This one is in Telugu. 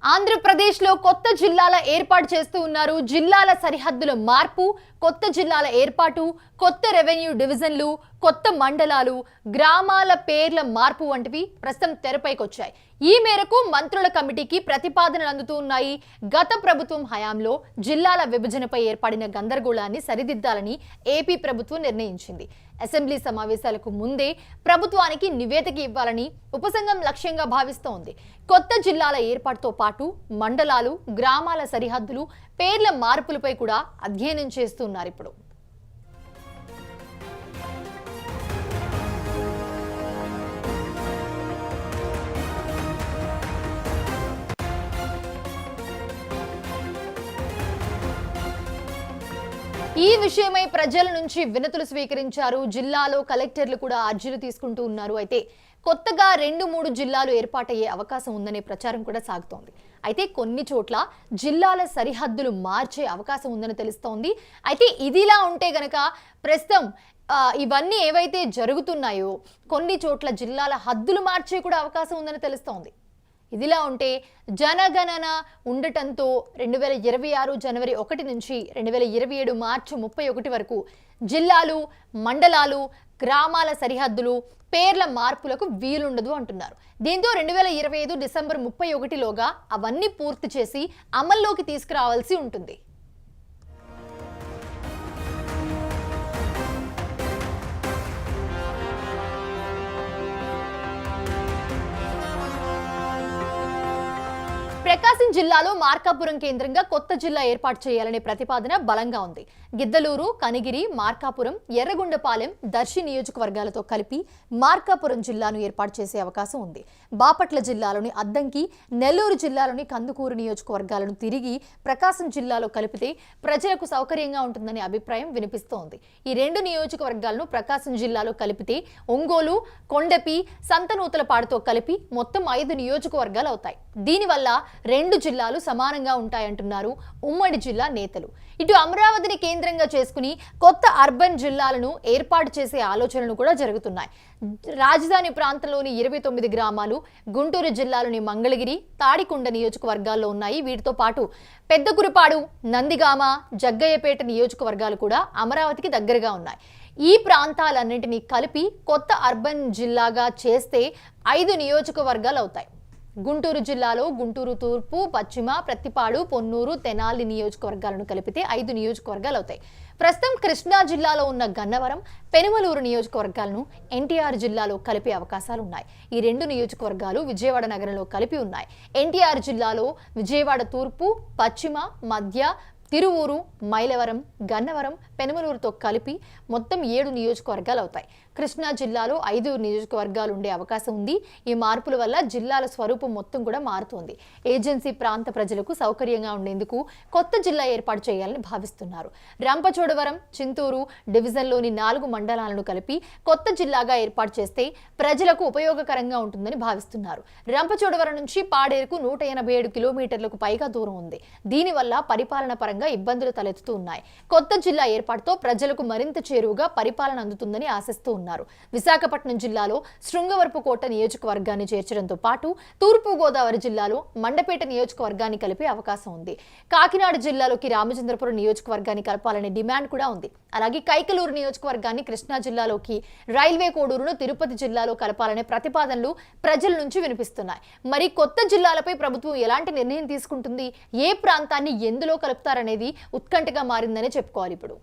ఆంధ్రప్రదేశ్లో కొత్త జిల్లాల ఏర్పాటు చేస్తూ ఉన్నారు. జిల్లాల సరిహద్దుల మార్పు, కొత్త జిల్లాల ఏర్పాటు, కొత్త రెవెన్యూ డివిజన్లు, కొత్త మండలాలు, గ్రామాల పేర్ల మార్పు వంటివి ప్రస్తుతం తెరపైకి వచ్చాయి. ఈ మేరకు మంత్రుల కమిటీకి ప్రతిపాదనలు అందుతూ ఉన్నాయి. గత ప్రభుత్వం హయాంలో జిల్లాల విభజనపై ఏర్పడిన గందరగోళాన్ని సరిదిద్దాలని ఏపీ ప్రభుత్వం నిర్ణయించింది. అసెంబ్లీ సమావేశాలకు ముందే ప్రభుత్వానికి నివేదిక ఇవ్వాలని ఉపసంఘం లక్ష్యంగా భావిస్తోంది. కొత్త జిల్లాల ఏర్పాటుతో పాటు మండలాలు, గ్రామాల సరిహద్దులు, పేర్ల మార్పులపై కూడా అధ్యయనం చేస్తున్నారు ఇప్పుడు. ఈ విషయమై ప్రజల నుంచి వినతులు స్వీకరించారు. జిల్లాలో కలెక్టర్లు కూడా అర్జీలు తీసుకుంటూ ఉన్నారు. అయితే కొత్తగా 2-3 జిల్లాలు ఏర్పాటయ్యే అవకాశం ఉందనే ప్రచారం కూడా సాగుతోంది. అయితే కొన్ని చోట్ల జిల్లాల సరిహద్దులు మార్చే అవకాశం ఉందని తెలుస్తోంది. అయితే ఇదిలా ఉంటే గనక ప్రస్తుతం ఇవన్నీ ఏవైతే జరుగుతున్నాయో కొన్ని చోట్ల జిల్లాల హద్దులు మార్చే కూడా అవకాశం ఉందని తెలుస్తోంది. ఇదిలా ఉంటే జనగణన ఉండటంతో 2026 జనవరి 1 నుంచి 2027 మార్చి 31 వరకు జిల్లాలు, మండలాలు, గ్రామాల సరిహద్దులు, పేర్ల మార్పులకు వీలుండదు అంటున్నారు. దీంతో 2025 డిసెంబర్ 31లోగా అవన్నీ పూర్తి చేసి అమల్లోకి తీసుకురావాల్సి ఉంటుంది. ప్రకాశం జిల్లాలో మార్కాపురం కేంద్రంగా కొత్త జిల్లా ఏర్పాటు చేయాలనే ప్రతిపాదన బలంగా ఉంది. గిద్దలూరు, కనిగిరి, మార్కాపురం, ఎర్రగొండపాలెం, దర్శి నియోజకవర్గాలతో కలిపి మార్కాపురం జిల్లాను ఏర్పాటు చేసే అవకాశం ఉంది. బాపట్ల జిల్లాలోని అద్దంకి, నెల్లూరు జిల్లాలోని కందుకూరు నియోజకవర్గాలను తిరిగి ప్రకాశం జిల్లాలో కలిపితే ప్రజలకు సౌకర్యంగా ఉంటుందనే అభిప్రాయం వినిపిస్తోంది. ఈ 2 నియోజకవర్గాలను ప్రకాశం జిల్లాలో కలిపితే ఒంగోలు, కొండపి, సంతనూతలపాడుతో కలిపి మొత్తం 5 నియోజకవర్గాలు అవుతాయి. దీనివల్ల 2 జిల్లాలు సమానంగా ఉంటాయంటున్నారు ఉమ్మడి జిల్లా నేతలు. ఇటు అమరావతిని కేంద్రంగా చేసుకుని కొత్త అర్బన్ జిల్లాలను ఏర్పాటు చేసే ఆలోచనలు కూడా జరుగుతున్నాయి. రాజధాని ప్రాంతంలోని 29 గ్రామాలు గుంటూరు జిల్లాలోని మంగళగిరి, తాడికొండ నియోజకవర్గాల్లో ఉన్నాయి. వీటితో పాటు పెద్దకురపాడు, నందిగామ, జగ్గయ్యపేట నియోజకవర్గాలు కూడా అమరావతికి దగ్గరగా ఉన్నాయి. ఈ ప్రాంతాలన్నింటినీ కలిపి కొత్త అర్బన్ జిల్లాగా చేస్తే 5 నియోజకవర్గాలు అవుతాయి. గుంటూరు జిల్లాలో గుంటూరు తూర్పు, పశ్చిమ, ప్రత్తిపాడు, పొన్నూరు, తెనాలి నియోజకవర్గాలను కలిపితే 5 నియోజకవర్గాలు అవుతాయి. ప్రస్తుతం కృష్ణా జిల్లాలో ఉన్న గన్నవరం, పెనుమలూరు నియోజకవర్గాలను ఎన్టీఆర్ జిల్లాలో కలిపే అవకాశాలు ఉన్నాయి. ఈ 2 నియోజకవర్గాలు విజయవాడ నగరంలో కలిపి ఉన్నాయి. ఎన్టీఆర్ జిల్లాలో విజయవాడ తూర్పు, పశ్చిమ, మధ్య, తిరువూరు, మైలవరం, గన్నవరం, పెనుమలూరుతో కలిపి మొత్తం 7 నియోజకవర్గాలు అవుతాయి. కృష్ణా జిల్లాలో 5 నియోజకవర్గాలు ఉండే అవకాశం ఉంది. ఈ మార్పుల వల్ల జిల్లాల స్వరూపం మొత్తం కూడా మారుతోంది. ఏజెన్సీ ప్రాంత ప్రజలకు సౌకర్యంగా ఉండేందుకు కొత్త జిల్లా ఏర్పాటు చేయాలని భావిస్తున్నారు. రంపచోడవరం, చింతూరు డివిజన్లోని 4 మండలాలను కలిపి కొత్త జిల్లాగా ఏర్పాటు చేస్తే ప్రజలకు ఉపయోగకరంగా ఉంటుందని భావిస్తున్నారు. రంపచోడవరం నుంచి పాడేరుకు 187 కిలోమీటర్లకు పైగా దూరం ఉంది. దీనివల్ల పరిపాలన పరంగా ఇబ్బందులు తలెత్తుతూ ఉన్నాయి. కొత్త జిల్లా ఏర్పాటుతో ప్రజలకు మరింత చేరువుగా పరిపాలన అందుతుందని ఆశిస్తూ ఉన్నారు. విశాఖపట్నం జిల్లాలో శృంగవరపుకోట నియోజకవర్గాన్ని చేర్చడంతో పాటు తూర్పు గోదావరి జిల్లాలో మండపేట నియోజకవర్గాన్ని కలిపే అవకాశం ఉంది. కాకినాడ జిల్లాలోకి రామచంద్రపురం నియోజకవర్గాన్ని కలపాలనే డిమాండ్ కూడా ఉంది. అలాగే కైకలూరు నియోజకవర్గాన్ని కృష్ణా జిల్లాలోకి, రైల్వే కోడూరును తిరుపతి జిల్లాలో కలపాలనే ప్రతిపాదనలు ప్రజల నుంచి వినిపిస్తున్నాయి. మరి కొత్త జిల్లాలపై ప్రభుత్వం ఎలాంటి నిర్ణయం తీసుకుంటుంది, ఏ ప్రాంతాన్ని ఎందులో కలుపుతారనేది ఉత్కంఠగా మారిందనే చెప్పుకోవాలి ఇప్పుడు.